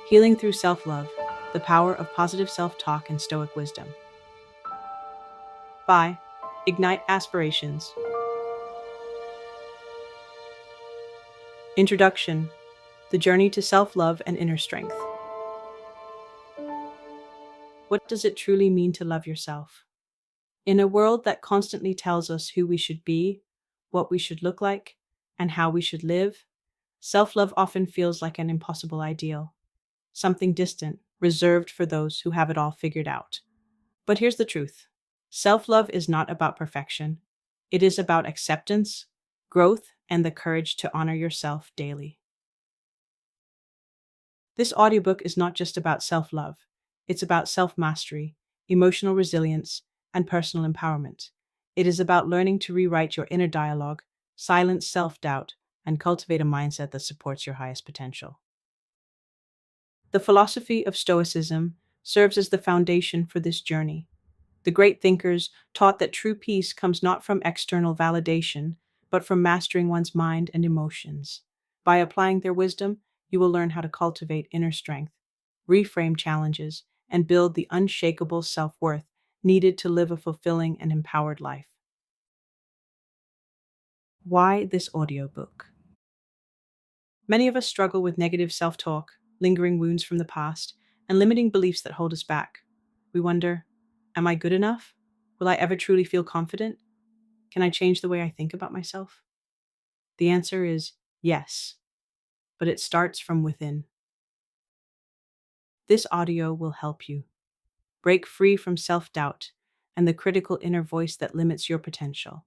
Healing through self-love, the power of positive self-talk and Stoic wisdom. By Ignite Aspirations. Introduction: The journey to self-love and inner strength. What does it truly mean to love yourself? In a world that constantly tells us who we should be, what we should look like, and how we should live, self-love often feels like an impossible ideal, something distant, reserved for those who have it all figured out. But here's the truth. Self-love is not about perfection. It is about acceptance, growth, and the courage to honor yourself daily. This audiobook is not just about self-love. It's about self-mastery, emotional resilience, and personal empowerment. It is about learning to rewrite your inner dialogue, silence self-doubt, and cultivate a mindset that supports your highest potential. The philosophy of Stoicism serves as the foundation for this journey. The great thinkers taught that true peace comes not from external validation, but from mastering one's mind and emotions. By applying their wisdom, you will learn how to cultivate inner strength, reframe challenges, and build the unshakable self-worth needed to live a fulfilling and empowered life. Why this audiobook? Many of us struggle with negative self-talk, lingering wounds from the past, and limiting beliefs that hold us back. We wonder, am I good enough? Will I ever truly feel confident? Can I change the way I think about myself? The answer is yes, but it starts from within. This audio will help you break free from self-doubt and the critical inner voice that limits your potential.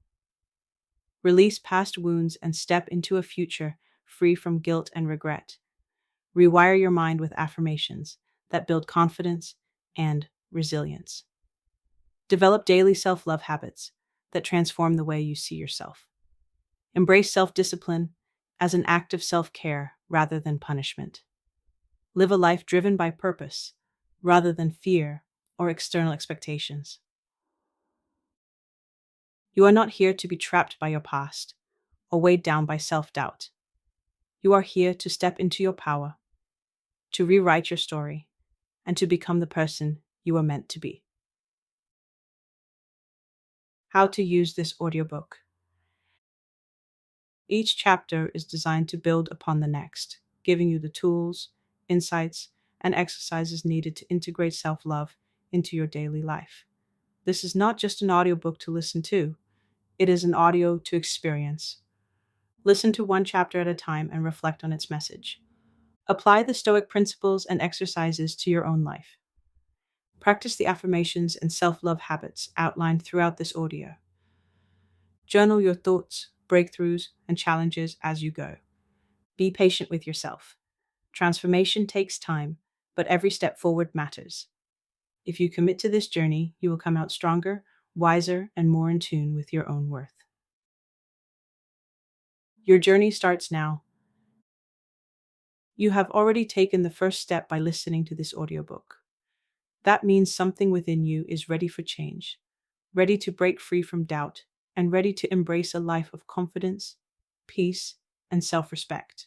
Release past wounds and step into a future free from guilt and regret. Rewire your mind with affirmations that build confidence and resilience. Develop daily self-love habits that transform the way you see yourself. Embrace self-discipline as an act of self-care rather than punishment. Live a life driven by purpose rather than fear or external expectations. You are not here to be trapped by your past or weighed down by self-doubt. You are here to step into your power, to rewrite your story, and to become the person you are meant to be. How to use this audiobook. Each chapter is designed to build upon the next, giving you the tools, insights, and exercises needed to integrate self-love into your daily life. This is not just an audiobook to listen to, it is an audio to experience. Listen to one chapter at a time and reflect on its message. Apply the Stoic principles and exercises to your own life. Practice the affirmations and self-love habits outlined throughout this audio. Journal your thoughts, breakthroughs, and challenges as you go. Be patient with yourself. Transformation takes time, but every step forward matters. If you commit to this journey, you will come out stronger, wiser, and more in tune with your own worth. Your journey starts now. You have already taken the first step by listening to this audiobook. That means something within you is ready for change, ready to break free from doubt, and ready to embrace a life of confidence, peace, and self-respect.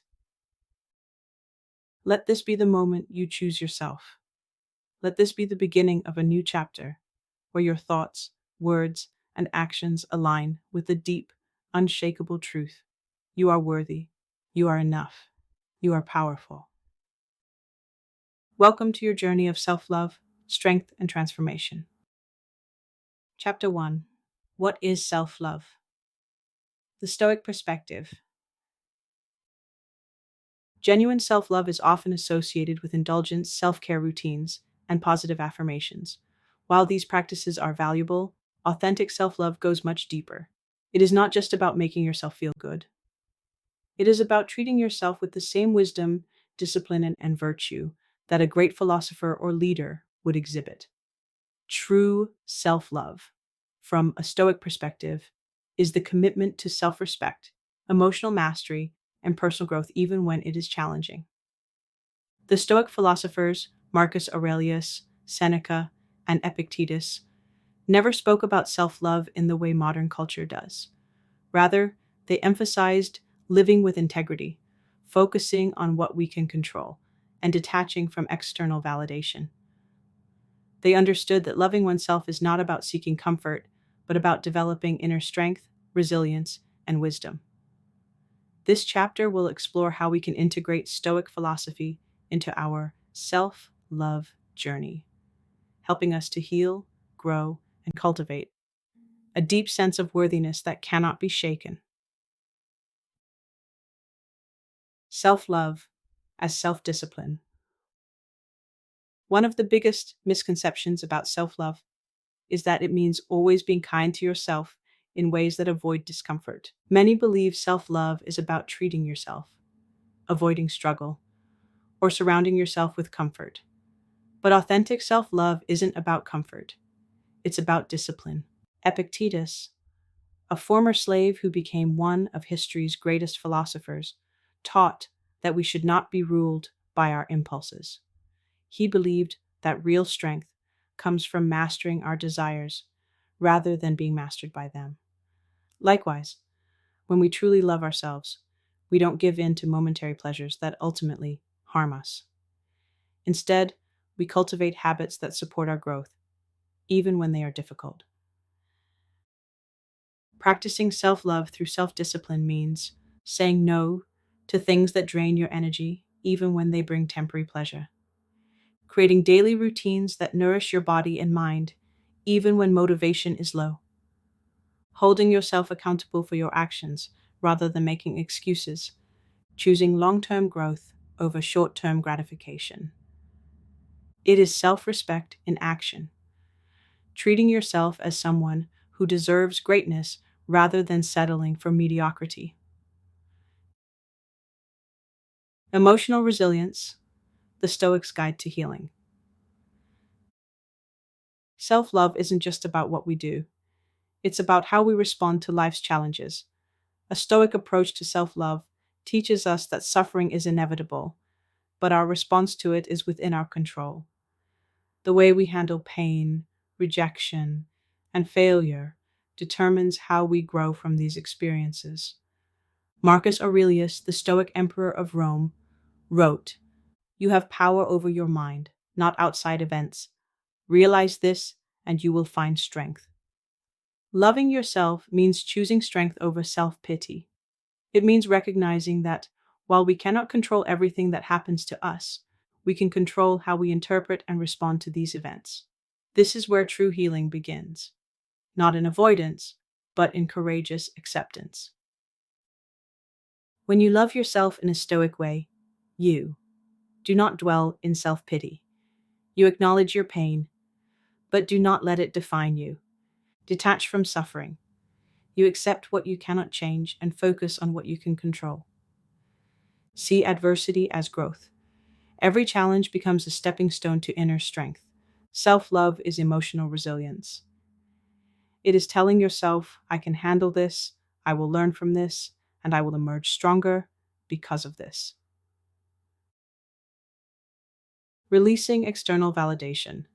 Let this be the moment you choose yourself. Let this be the beginning of a new chapter, where your thoughts, words, and actions align with the deep, unshakable truth. You are worthy. You are enough. You are powerful. Welcome to your journey of self-love, strength, and transformation. Chapter 1. What is self-love? The Stoic perspective. Genuine self-love is often associated with indulgence, self-care routines, and positive affirmations. While these practices are valuable, authentic self-love goes much deeper. It is not just about making yourself feel good. It is about treating yourself with the same wisdom, discipline, and virtue that a great philosopher or leader would exhibit. True self-love, from a Stoic perspective, is the commitment to self-respect, emotional mastery, and personal growth even when it is challenging. The Stoic philosophers, Marcus Aurelius, Seneca, and Epictetus, never spoke about self-love in the way modern culture does. Rather, they emphasized living with integrity, focusing on what we can control, and detaching from external validation. They understood that loving oneself is not about seeking comfort, but about developing inner strength, resilience, and wisdom. This chapter will explore how we can integrate Stoic philosophy into our self love journey, helping us to heal, grow, and cultivate a deep sense of worthiness that cannot be shaken. Self love as self discipline. One of the biggest misconceptions about self love is that it means always being kind to yourself in ways that avoid discomfort. Many believe self love is about treating yourself, avoiding struggle, or surrounding yourself with comfort. But authentic self love isn't about comfort, it's about discipline. Epictetus, a former slave who became one of history's greatest philosophers, taught that we should not be ruled by our impulses. He believed that real strength comes from mastering our desires rather than being mastered by them. Likewise, when we truly love ourselves, we don't give in to momentary pleasures that ultimately harm us. Instead, we cultivate habits that support our growth, even when they are difficult. Practicing self love through self discipline means saying no to things that drain your energy, even when they bring temporary pleasure. Creating daily routines that nourish your body and mind, even when motivation is low. Holding yourself accountable for your actions rather than making excuses. Choosing long term growth over short term gratification. It is self respect in action. Treating yourself as someone who deserves greatness rather than settling for mediocrity. Emotional resilience, the Stoics' guide to healing. Self love isn't just about what we do, it's about how we respond to life's challenges. A Stoic approach to self love teaches us that suffering is inevitable, but our response to it is within our control. The way we handle pain, rejection, and failure determines how we grow from these experiences. Marcus Aurelius, the Stoic emperor of Rome, wrote, "You have power over your mind, not outside events. Realize this, and you will find strength." Loving yourself means choosing strength over self pity. It means recognizing that while we cannot control everything that happens to us, we can control how we interpret and respond to these events. This is where true healing begins, not in avoidance, but in courageous acceptance. When you love yourself in a Stoic way, you do not dwell in self pity. You acknowledge your pain, but do not let it define you. Detach from suffering. You accept what you cannot change and focus on what you can control. See adversity as growth. Every challenge becomes a stepping stone to inner strength. Self love is emotional resilience. It is telling yourself, I can handle this, I will learn from this, and I will emerge stronger because of this. Releasing external validation.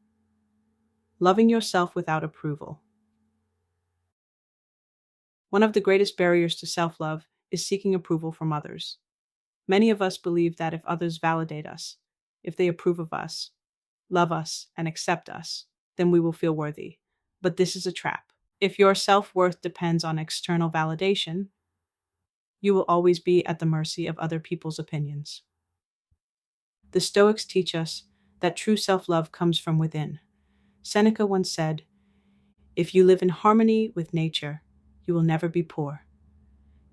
Loving yourself without approval. One of the greatest barriers to self love is seeking approval from others. Many of us believe that if others validate us, if they approve of us, love us, and accept us, then we will feel worthy. But this is a trap. If your self worth depends on external validation, you will always be at the mercy of other people's opinions. The Stoics teach us that true self love comes from within. Seneca once said, "If you live in harmony with nature, you will never be poor.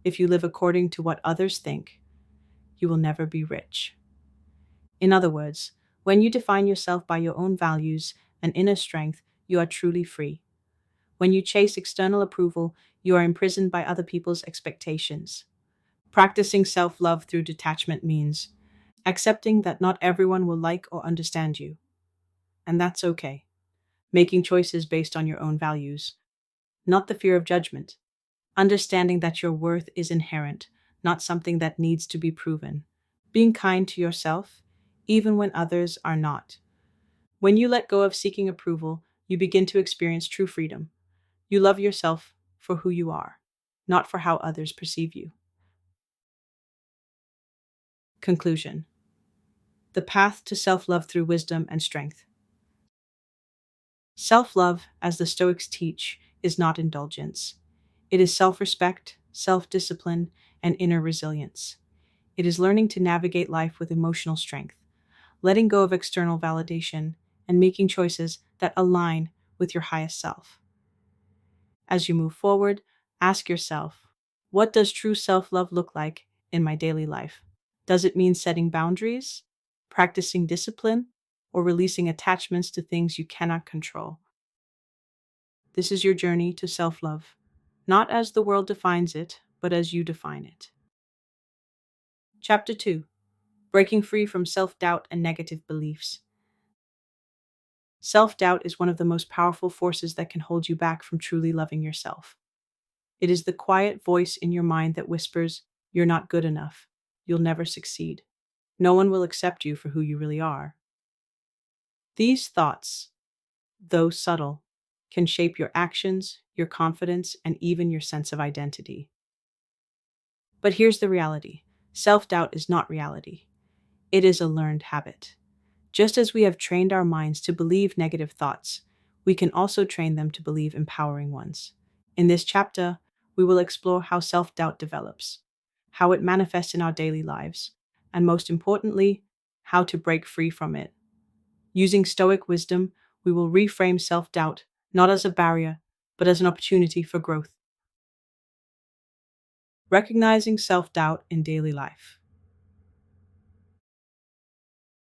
If you live according to what others think, you will never be rich." In other words, when you define yourself by your own values and inner strength, you are truly free. When you chase external approval, you are imprisoned by other people's expectations. Practicing self love through detachment means accepting that not everyone will like or understand you, and that's okay. Making choices based on your own values, not the fear of judgment. Understanding that your worth is inherent, not something that needs to be proven. Being kind to yourself, even when others are not. When you let go of seeking approval, you begin to experience true freedom. You love yourself for who you are, not for how others perceive you. Conclusion. The path to self love through wisdom and strength. Self love, as the Stoics teach, is not indulgence. It is self respect, self discipline, and inner resilience. It is learning to navigate life with emotional strength, letting go of external validation, and making choices that align with your highest self. As you move forward, ask yourself, what does true self love look like in my daily life? Does it mean setting boundaries, practicing discipline, or releasing attachments to things you cannot control? This is your journey to self love, not as the world defines it, but as you define it. Chapter 2: Breaking Free from Self Doubt and Negative Beliefs. Self doubt is one of the most powerful forces that can hold you back from truly loving yourself. It is the quiet voice in your mind that whispers, "You're not good enough. You'll never succeed. No one will accept you for who you really are." These thoughts, though subtle, can shape your actions, your confidence, and even your sense of identity. But here's the reality: self doubt is not reality, it is a learned habit. Just as we have trained our minds to believe negative thoughts, we can also train them to believe empowering ones. In this chapter, we will explore how self doubt develops, how it manifests in our daily lives, and most importantly, how to break free from it. Using Stoic wisdom, we will reframe self doubt not as a barrier, but as an opportunity for growth. Recognizing self doubt in daily life.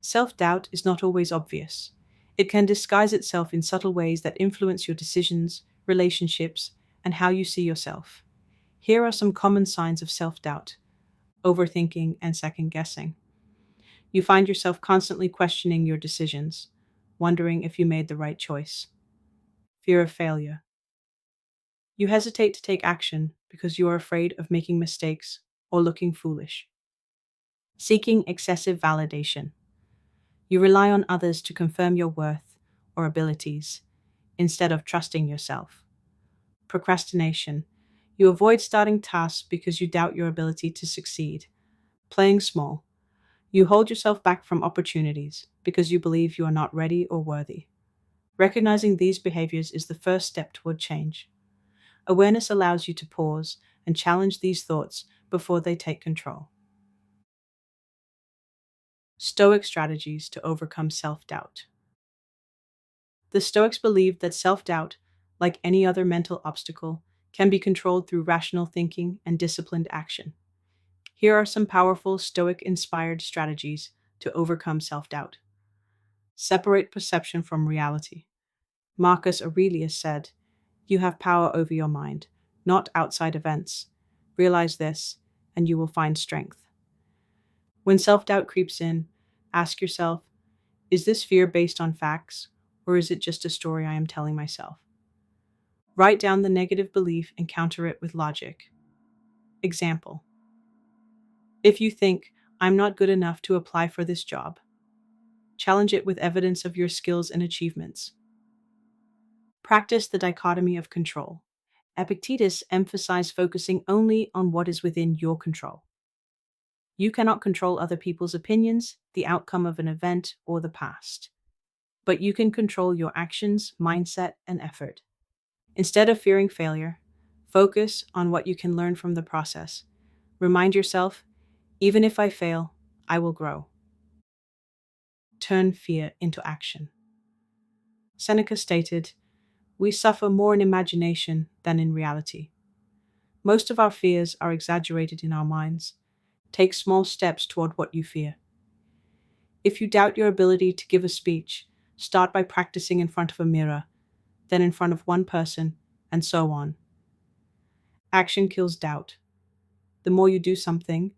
Self doubt is not always obvious. It can disguise itself in subtle ways that influence your decisions, relationships, and how you see yourself. Here are some common signs of self doubt: overthinking and second guessing. You find yourself constantly questioning your decisions, wondering if you made the right choice. Fear of failure. You hesitate to take action because you are afraid of making mistakes or looking foolish. Seeking excessive validation. You rely on others to confirm your worth or abilities instead of trusting yourself. Procrastination. You avoid starting tasks because you doubt your ability to succeed. Playing small. You hold yourself back from opportunities because you believe you are not ready or worthy. Recognizing these behaviors is the first step toward change. Awareness allows you to pause and challenge these thoughts before they take control. Stoic strategies to overcome self doubt. The Stoics believed that self doubt, like any other mental obstacle, can be controlled through rational thinking and disciplined action. Here are some powerful Stoic inspired strategies to overcome self doubt. Separate perception from reality. Marcus Aurelius said, "You have power over your mind, not outside events. Realize this, and you will find strength." When self doubt creeps in, ask yourself, is this fear based on facts, or is it just a story I am telling myself? Write down the negative belief and counter it with logic. Example: if you think, "I'm not good enough to apply for this job," challenge it with evidence of your skills and achievements. Practice the dichotomy of control. Epictetus emphasized focusing only on what is within your control. You cannot control other people's opinions, the outcome of an event, or the past. But you can control your actions, mindset, and effort. Instead of fearing failure, focus on what you can learn from the process. Remind yourself, even if I fail, I will grow. Turn fear into action. Seneca stated, "We suffer more in imagination than in reality." Most of our fears are exaggerated in our minds. Take small steps toward what you fear. If you doubt your ability to give a speech, start by practicing in front of a mirror, then in front of one person, and so on. Action kills doubt. The more you do something,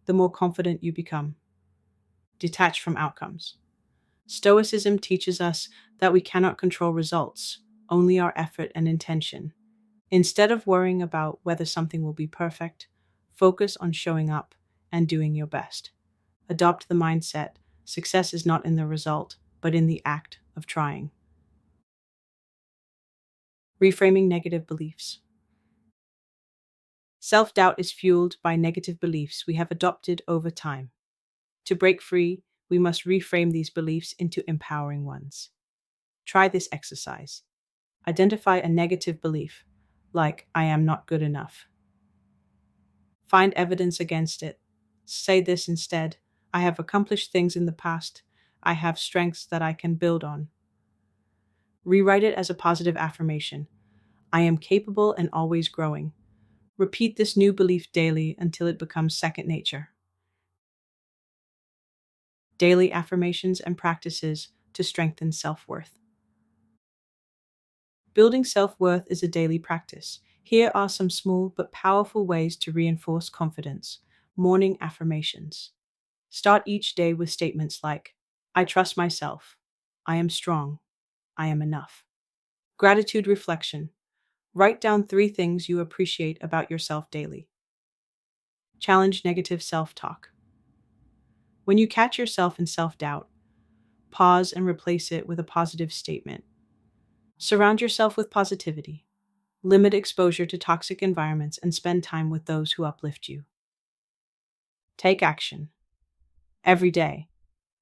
the more confident you become. Detach from outcomes. Stoicism teaches us that we cannot control results, only our effort and intention. Instead of worrying about whether something will be perfect, focus on showing up and doing your best. Adopt the mindset: success is not in the result, but in the act of trying. Reframing negative beliefs. Self-doubt is fueled by negative beliefs we have adopted over time. To break free, we must reframe these beliefs into empowering ones. Try this exercise. Identify a negative belief, like I am not good enough. Find evidence against it. Say this instead: I have accomplished things in the past. I have strengths that I can build on. Rewrite it as a positive affirmation: I am capable and always growing. Repeat this new belief daily until it becomes second nature. Daily affirmations and practices to strengthen self-worth. Building self-worth is a daily practice. Here are some small but powerful ways to reinforce confidence. Morning affirmations. Start each day with statements like, I trust myself. I am strong. I am enough. Gratitude reflection. Write down 3 things you appreciate about yourself daily. Challenge negative self-talk. When you catch yourself in self-doubt, pause and replace it with a positive statement. Surround yourself with positivity. Limit exposure to toxic environments and spend time with those who uplift you. Take action. Every day,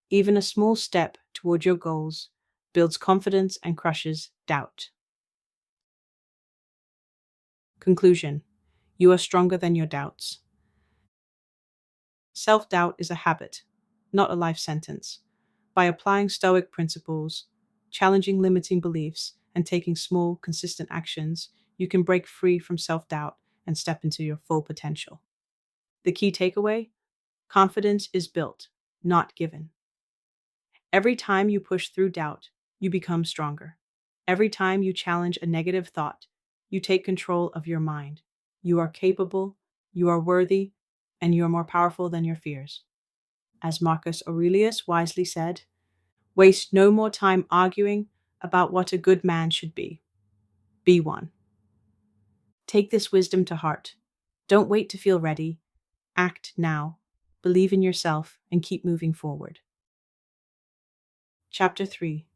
even a small step toward your goals builds confidence and crushes doubt. Conclusion: you are stronger than your doubts. Self-doubt is a habit, not a life sentence. By applying Stoic principles, challenging limiting beliefs, and taking small, consistent actions, you can break free from self-doubt and step into your full potential. The key takeaway: confidence is built, not given. Every time you push through doubt, you become stronger. Every time you challenge a negative thought, you take control of your mind. You are capable, you are worthy, and you are more powerful than your fears. As Marcus Aurelius wisely said, waste no more time arguing about what a good man should be. Be one. Take this wisdom to heart. Don't wait to feel ready. Act now. Believe in yourself and keep moving forward. Chapter 3: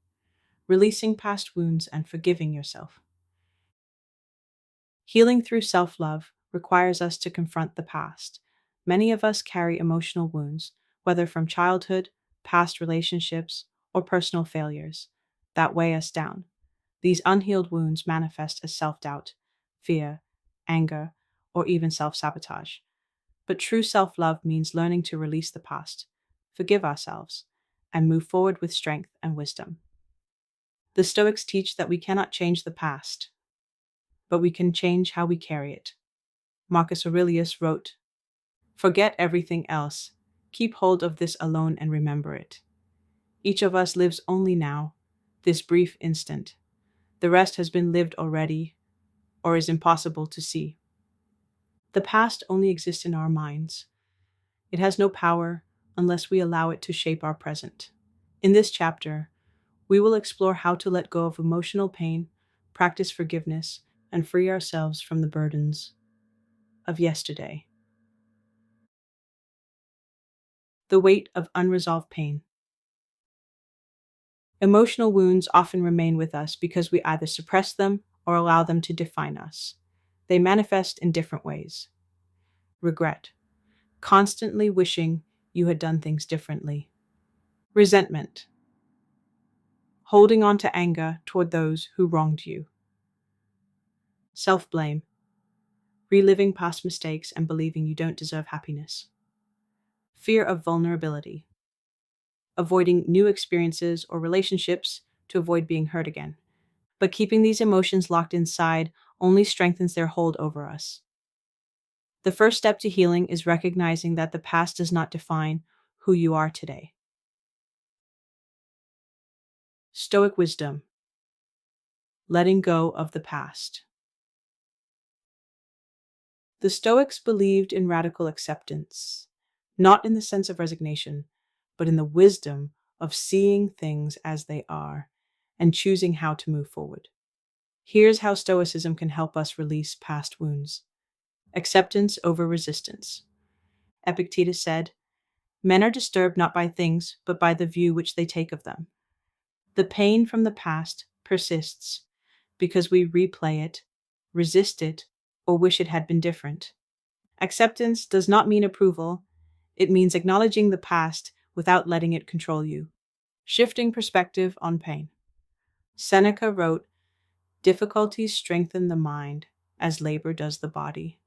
Releasing past wounds and forgiving yourself. Healing through self-love requires us to confront the past. Many of us carry emotional wounds, whether from childhood, past relationships, or personal failures, that weigh us down. These unhealed wounds manifest as self-doubt, fear, anger, or even self-sabotage. But true self-love means learning to release the past, forgive ourselves, and move forward with strength and wisdom. The Stoics teach that we cannot change the past, but we can change how we carry it. Marcus Aurelius wrote, "Forget everything else. Keep hold of this alone and remember it. Each of us lives only now, this brief instant. The rest has been lived already, or is impossible to see." The past only exists in our minds. It has no power unless we allow it to shape our present. In this chapter, we will explore how to let go of emotional pain, practice forgiveness, and free ourselves from the burdens of yesterday. The weight of unresolved pain. Emotional wounds often remain with us because we either suppress them or allow them to define us. They manifest in different ways. Regret, constantly wishing you had done things differently. Resentment, holding on to anger toward those who wronged you. Self-blame, reliving past mistakes and believing you don't deserve happiness. Fear of vulnerability, avoiding new experiences or relationships to avoid being hurt again. But keeping these emotions locked inside only strengthens their hold over us. The first step to healing is recognizing that the past does not define who you are today. Stoic wisdom, letting go of the past. The Stoics believed in radical acceptance, not in the sense of resignation, but in the wisdom of seeing things as they are and choosing how to move forward. Here's how Stoicism can help us release past wounds. Acceptance over resistance. Epictetus said, "Men are disturbed not by things, but by the view which they take of them." The pain from the past persists because we replay it, resist it, or wish it had been different. Acceptance does not mean approval. It means acknowledging the past without letting it control you. Shifting perspective on pain. Seneca wrote, "Difficulties strengthen the mind as labor does the body."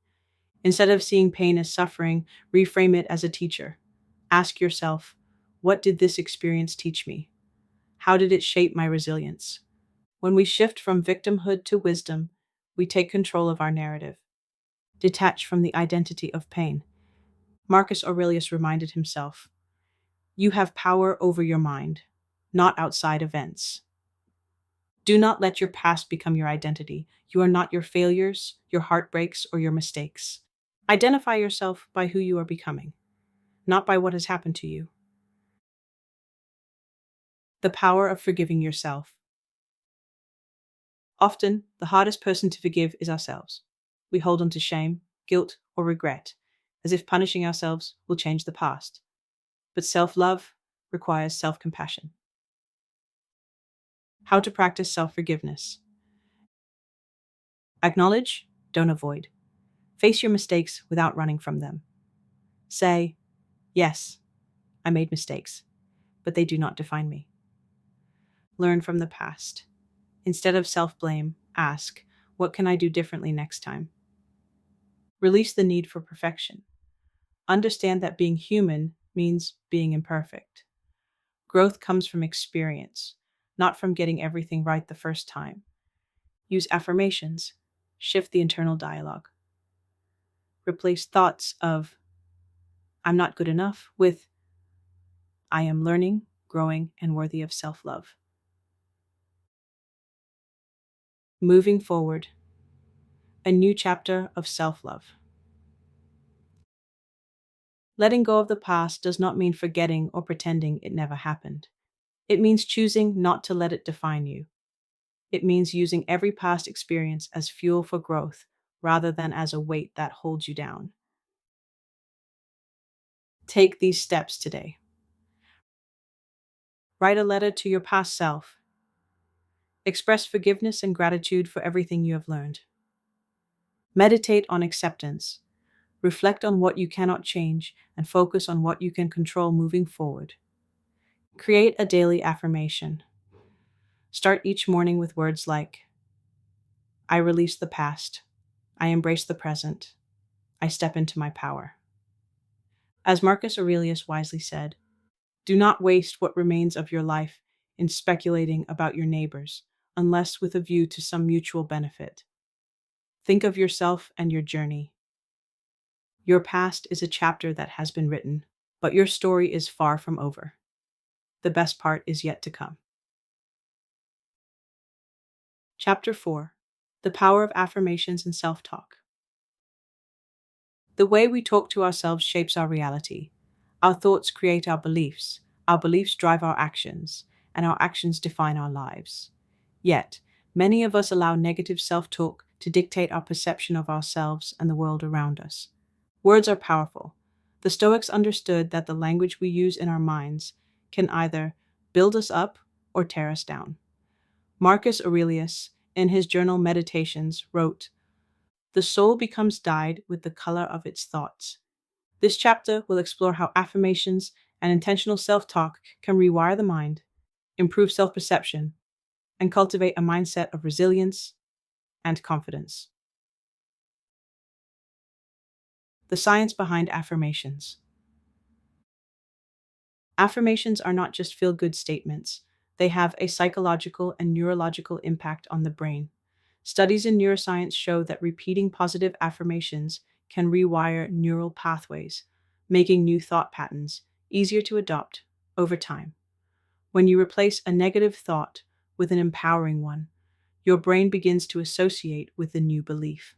Instead of seeing pain as suffering, reframe it as a teacher. Ask yourself, what did this experience teach me? How did it shape my resilience? When we shift from victimhood to wisdom, we take control of our narrative. Detach from the identity of pain. Marcus Aurelius reminded himself, "You have power over your mind, not outside events." Do not let your past become your identity. You are not your failures, your heartbreaks, or your mistakes. Identify yourself by who you are becoming, not by what has happened to you. The power of forgiving yourself. Often, the hardest person to forgive is ourselves. We hold on to shame, guilt, or regret, as if punishing ourselves will change the past. But self-love requires self-compassion. How to practice self-forgiveness. Acknowledge, don't avoid. Face your mistakes without running from them. Say, "Yes, I made mistakes, but they do not define me." Learn from the past. Instead of self-blame, ask, what can I do differently next time? Release the need for perfection. Understand that being human means being imperfect. Growth comes from experience, not from getting everything right the first time. Use affirmations. Shift the internal dialogue. Replace thoughts of, "I'm not good enough," with, "I am learning, growing, and worthy of self-love." Moving forward. A new chapter of self-love. Letting go of the past does not mean forgetting or pretending it never happened. It means choosing not to let it define you. It means using every past experience as fuel for growth rather than as a weight that holds you down. Take these steps today. Write a letter to your past self. Express forgiveness and gratitude for everything you have learned. Meditate on acceptance. Reflect on what you cannot change and focus on what you can control moving forward. Create a daily affirmation. Start each morning with words like, "I release the past. I embrace the present. I step into my power." As Marcus Aurelius wisely said, "Do not waste what remains of your life in speculating about your neighbors, unless with a view to some mutual benefit. Think of yourself and your journey. Your past is a chapter that has been written, but your story is far from over. The best part is yet to come." Chapter 4. The Power of Affirmations and Self-Talk. The way we talk to ourselves shapes our reality. Our thoughts create our beliefs drive our actions, and our actions define our lives. Yet, many of us allow negative self-talk to dictate our perception of ourselves and the world around us. Words are powerful. The Stoics understood that the language we use in our minds can either build us up or tear us down. Marcus Aurelius, in his journal Meditations, wrote, "The soul becomes dyed with the color of its thoughts." This chapter will explore how affirmations and intentional self-talk can rewire the mind, improve self-perception, and cultivate a mindset of resilience and confidence. The science behind affirmations. Affirmations are not just feel-good statements. They have a psychological and neurological impact on the brain. Studies in neuroscience show that repeating positive affirmations can rewire neural pathways, making new thought patterns easier to adopt over time. When you replace a negative thought with an empowering one, your brain begins to associate with the new belief.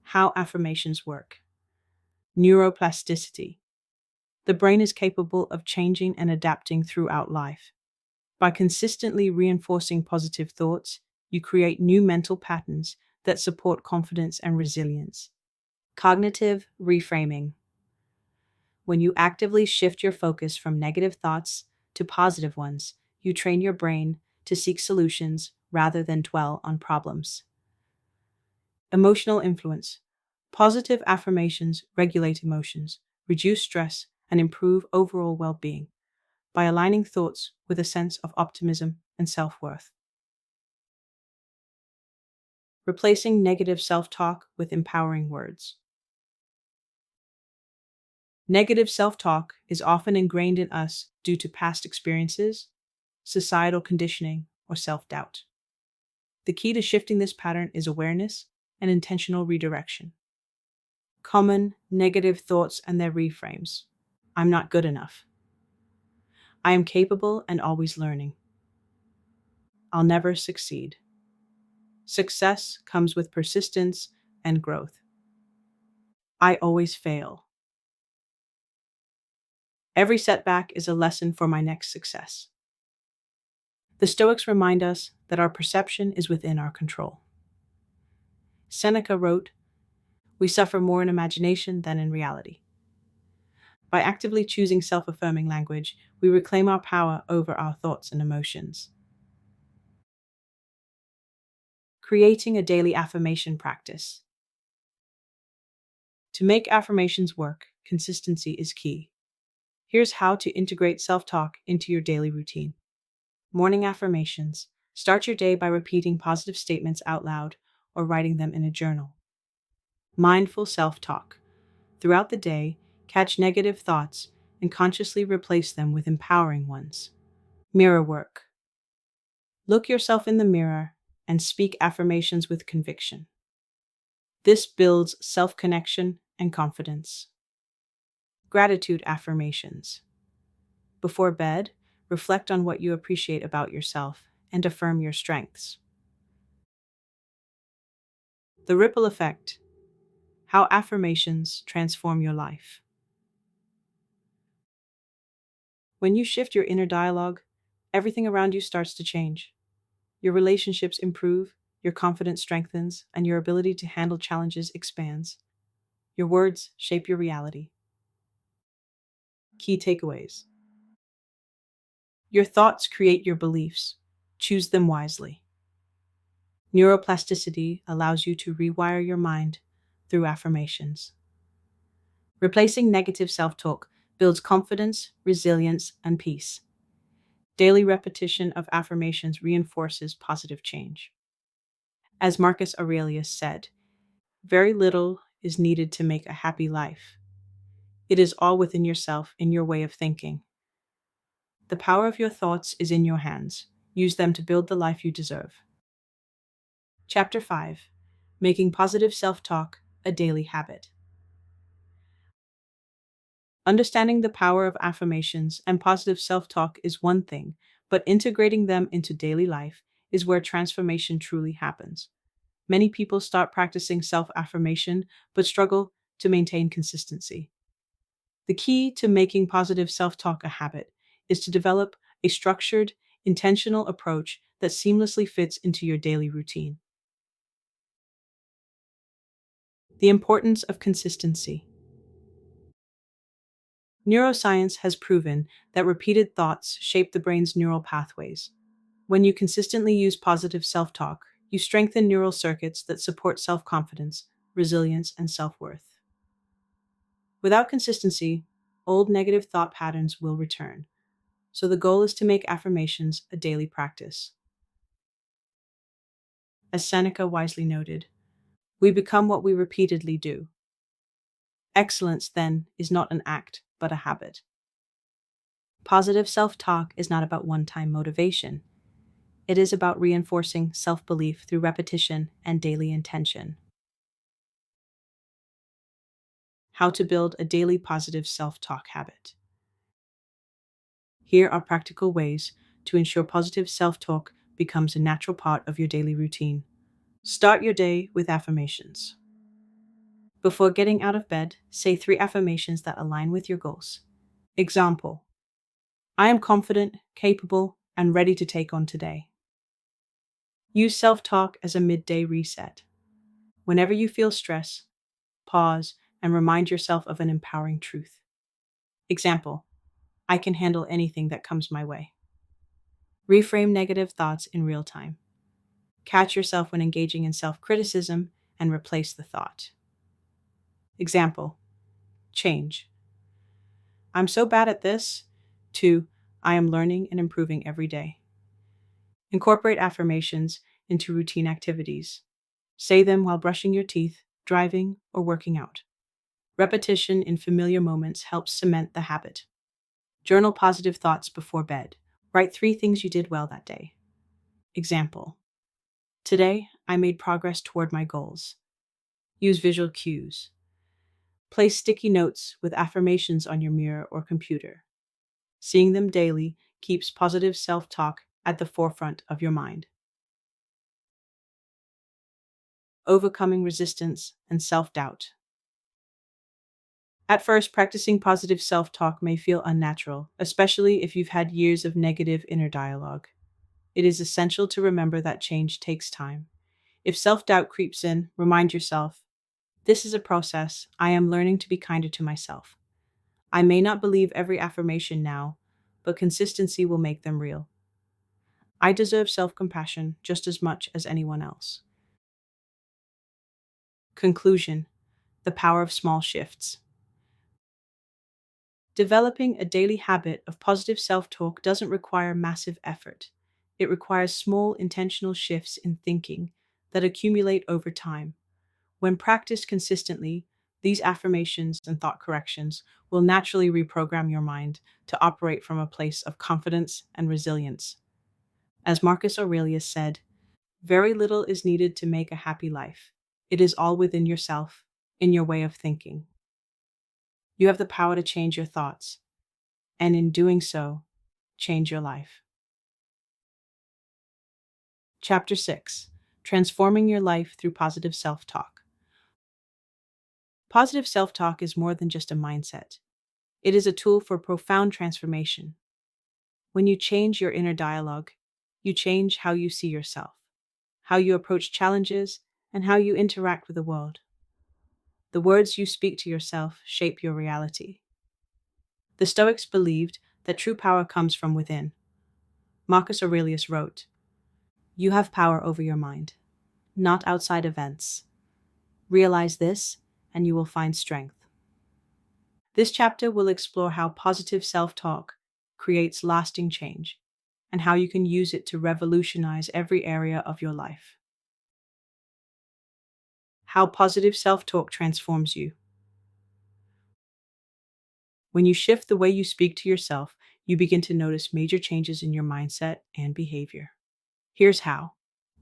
How affirmations work. Neuroplasticity. The brain is capable of changing and adapting throughout life. By consistently reinforcing positive thoughts, you create new mental patterns that support confidence and resilience. Cognitive reframing. When you actively shift your focus from negative thoughts to positive ones, you train your brain to seek solutions rather than dwell on problems. Emotional influence. Positive affirmations regulate emotions, reduce stress, and improve overall well being by aligning thoughts with a sense of optimism and self worth. Replacing negative self talk with empowering words. Negative self talk is often ingrained in us due to past experiences, societal conditioning, or self doubt. The key to shifting this pattern is awareness and intentional redirection. Common negative thoughts and their reframes. I'm not good enough. I am capable and always learning. I'll never succeed. Success comes with persistence and growth. I always fail. Every setback is a lesson for my next success. The Stoics remind us that our perception is within our control. Seneca wrote, "We suffer more in imagination than in reality." By actively choosing self-affirming language, we reclaim our power over our thoughts and emotions. Creating a daily affirmation practice. To make affirmations work, consistency is key. Here's how to integrate self-talk into your daily routine. Morning affirmations. Start your day by repeating positive statements out loud or writing them in a journal. Mindful self-talk. Throughout the day, catch negative thoughts and consciously replace them with empowering ones. Mirror work. Look yourself in the mirror and speak affirmations with conviction. This builds self-connection and confidence. Gratitude affirmations. Before bed, reflect on what you appreciate about yourself and affirm your strengths. The ripple effect. How affirmations transform your life. When you shift your inner dialogue, everything around you starts to change. Your relationships improve, your confidence strengthens, and your ability to handle challenges expands. Your words shape your reality. Key takeaways. Your thoughts create your beliefs. Choose them wisely. Neuroplasticity allows you to rewire your mind through affirmations. Replacing negative self-talk builds confidence, resilience, and peace. Daily repetition of affirmations reinforces positive change. As Marcus Aurelius said, very little is needed to make a happy life. It is all within yourself, in your way of thinking. The power of your thoughts is in your hands. Use them to build the life you deserve. Chapter 5. Making positive self-talk a daily habit. Understanding the power of affirmations and positive self-talk is one thing, but integrating them into daily life is where transformation truly happens. Many people start practicing self-affirmation but struggle to maintain consistency. The key to making positive self-talk a habit is to develop a structured, intentional approach that seamlessly fits into your daily routine. The importance of consistency. Neuroscience has proven that repeated thoughts shape the brain's neural pathways. When you consistently use positive self-talk, you strengthen neural circuits that support self-confidence, resilience, and self-worth. Without consistency, old negative thought patterns will return. So the goal is to make affirmations a daily practice. As Seneca wisely noted, we become what we repeatedly do. Excellence, then, is not an act, but a habit. Positive self-talk is not about one-time motivation. It is about reinforcing self-belief through repetition and daily intention. How to build a daily positive self-talk habit. Here are practical ways to ensure positive self-talk becomes a natural part of your daily routine. Start your day with affirmations. Before getting out of bed, say 3 affirmations that align with your goals. Example: I am confident, capable, and ready to take on today. Use self-talk as a midday reset. Whenever you feel stress, pause and remind yourself of an empowering truth. Example: I can handle anything that comes my way. Reframe negative thoughts in real time. Catch yourself when engaging in self-criticism and replace the thought. Example: change. I'm so bad at this, to I am learning and improving every day. Incorporate affirmations into routine activities. Say them while brushing your teeth, driving, or working out. Repetition in familiar moments helps cement the habit. Journal positive thoughts before bed. Write 3 things you did well that day. Example: today, I made progress toward my goals. Use visual cues. Place sticky notes with affirmations on your mirror or computer. Seeing them daily keeps positive self talk at the forefront of your mind. Overcoming resistance and self doubt. At first, practicing positive self talk may feel unnatural, especially if you've had years of negative inner dialogue. It is essential to remember that change takes time. If self doubt creeps in, remind yourself, this is a process. I am learning to be kinder to myself. I may not believe every affirmation now, but consistency will make them real. I deserve self compassion just as much as anyone else. Conclusion: the power of small shifts. Developing a daily habit of positive self talk doesn't require massive effort. It requires small, intentional shifts in thinking that accumulate over time. When practiced consistently, these affirmations and thought corrections will naturally reprogram your mind to operate from a place of confidence and resilience. As Marcus Aurelius said, very little is needed to make a happy life. It is all within yourself, in your way of thinking. You have the power to change your thoughts, and in doing so, change your life. Chapter 6: Transforming Your Life Through Positive Self Talk. Positive self talk is more than just a mindset, it is a tool for profound transformation. When you change your inner dialogue, you change how you see yourself, how you approach challenges, and how you interact with the world. The words you speak to yourself shape your reality. The Stoics believed that true power comes from within. Marcus Aurelius wrote, "You have power over your mind, not outside events. Realize this, and you will find strength." This chapter will explore how positive self talk creates lasting change and how you can use it to revolutionize every area of your life. How positive self talk transforms you. When you shift the way you speak to yourself, you begin to notice major changes in your mindset and behavior. Here's how: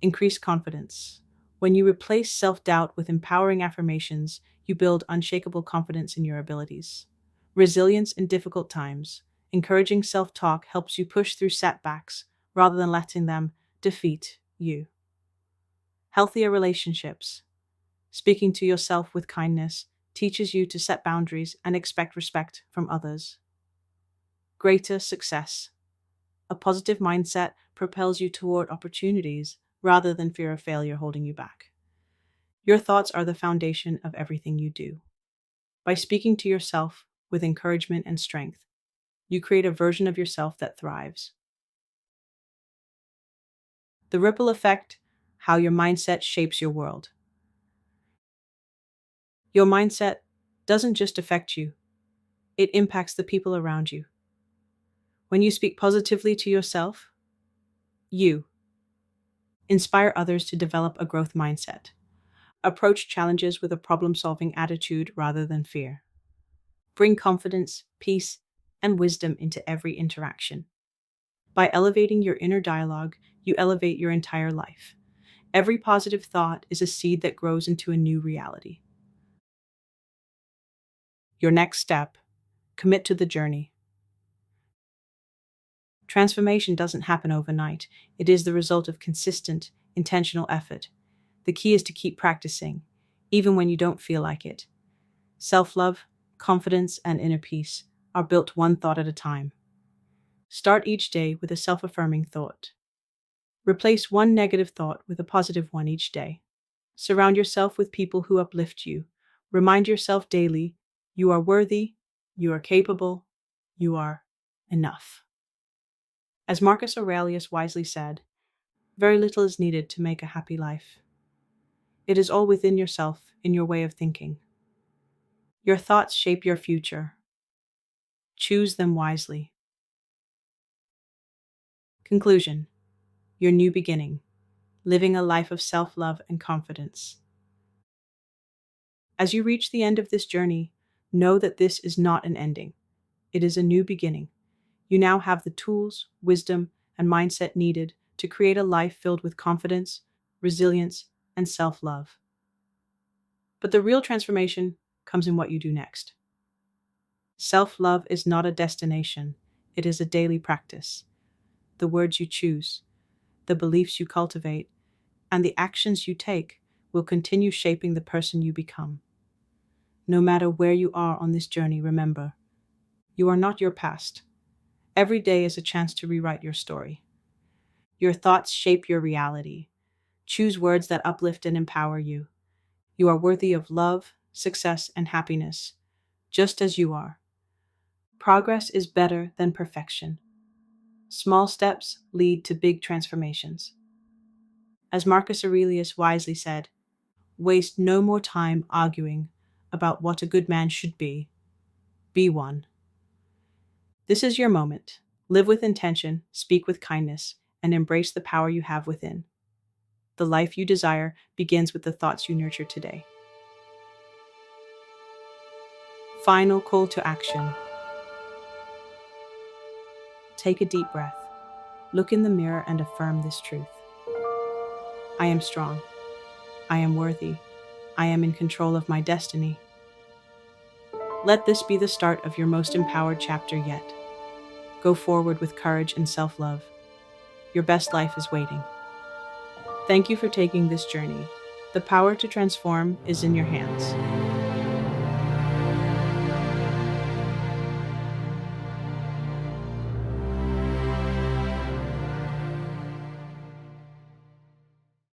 increase confidence. When you replace self doubt with empowering affirmations, you build unshakable confidence in your abilities. Resilience in difficult times. Encouraging self talk helps you push through setbacks rather than letting them defeat you. Healthier relationships. Speaking to yourself with kindness teaches you to set boundaries and expect respect from others. Greater success. A positive mindset propels you toward opportunities rather than fear of failure holding you back. Your thoughts are the foundation of everything you do. By speaking to yourself with encouragement and strength, you create a version of yourself that thrives. The ripple effect: how your mindset shapes your world. Your mindset doesn't just affect you, it impacts the people around you. When you speak positively to yourself, you inspire others to develop a growth mindset. Approach challenges with a problem solving attitude rather than fear. Bring confidence, peace, and wisdom into every interaction. By elevating your inner dialogue, you elevate your entire life. Every positive thought is a seed that grows into a new reality. Your next step: commit to the journey. Transformation doesn't happen overnight. It is the result of consistent, intentional effort. The key is to keep practicing, even when you don't feel like it. Self-love, confidence, and inner peace are built one thought at a time. Start each day with a self-affirming thought. Replace one negative thought with a positive one each day. Surround yourself with people who uplift you. Remind yourself daily, you are worthy, you are capable, you are enough. As Marcus Aurelius wisely said, very little is needed to make a happy life. It is all within yourself, in your way of thinking. Your thoughts shape your future. Choose them wisely. Conclusion: your new beginning, living a life of self-love and confidence. As you reach the end of this journey, know that this is not an ending. It is a new beginning. You now have the tools, wisdom, and mindset needed to create a life filled with confidence, resilience, and self-love. But the real transformation comes in what you do next. Self-love is not a destination, it is a daily practice. The words you choose, the beliefs you cultivate, and the actions you take will continue shaping the person you become. No matter where you are on this journey, remember, you are not your past. Every day is a chance to rewrite your story. Your thoughts shape your reality. Choose words that uplift and empower you. You are worthy of love, success, and happiness, just as you are. Progress is better than perfection. Small steps lead to big transformations. As Marcus Aurelius wisely said, waste no more time arguing about what a good man should be. Be one. This is your moment. Live with intention, speak with kindness, and embrace the power you have within. The life you desire begins with the thoughts you nurture today. Final call to action. Take a deep breath. Look in the mirror and affirm this truth. I am strong. I am worthy. I am in control of my destiny. Let this be the start of your most empowered chapter yet. Go forward with courage and self-love. Your best life is waiting. Thank you for taking this journey. The power to transform is in your hands.